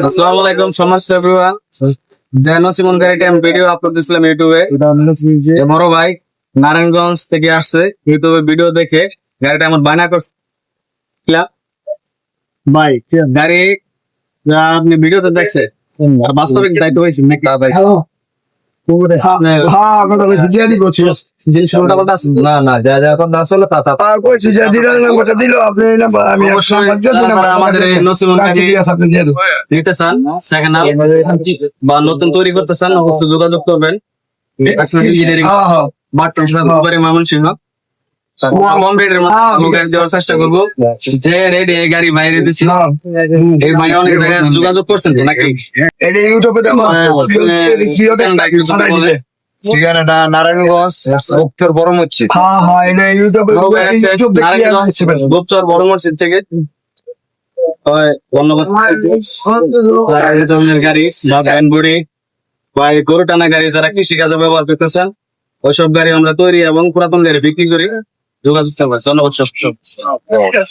আসসালামু আলাইকুম সমস্ত এভরিওয়ান। যেন সিমন গাড়ি টাইম ভিডিও আপলোড দিছিলাম ইউটিউবে। এ বড় ভাই নারায়ণগঞ্জ থেকে আসছে, ইউটিউবে ভিডিও দেখে গাড়িটা আমার বায়না করছিলাম। ভাই গাড়ি যা আপনি ভিডিওতে দেখছেন আর বাস্তবিক দায়িত্ব হয়েছে নাকি ভাই? না না যা যা এখন আসলে তা তা অবশ্যই যারা আমাদের এই নসিমন গাড়ি নিতে চান, সেকেন্ড হ্যান্ড বা নতুন তৈরি করতে চান, অবশ্যই যোগাযোগ করবেন। ময়মনসিংহ কম রেটের মধ্যে গাড়ি দেওয়ার চেষ্টা করবো। যে রেট এই গাড়ি বাইরে দিচ্ছি, এই ভাই অনেক জায়গায় যোগাযোগ করছেন তো নাকি? ঠিকানাটা নারায়ণগঞ্জ উত্তর বড় মসজিদ। গোপচর বড় মসজিদ থেকে। ধন্যবাদ। গাড়ি বা ভ্যান বডি বা গরু টানা গাড়ি যারা কৃষিকাজে ব্যবহার করতেছেন, ওইসব গাড়ি আমরা তৈরি এবং পুরাতন গাড়ি বিক্রি করি। যোগাযোগ করবেন। ধন্যবাদ।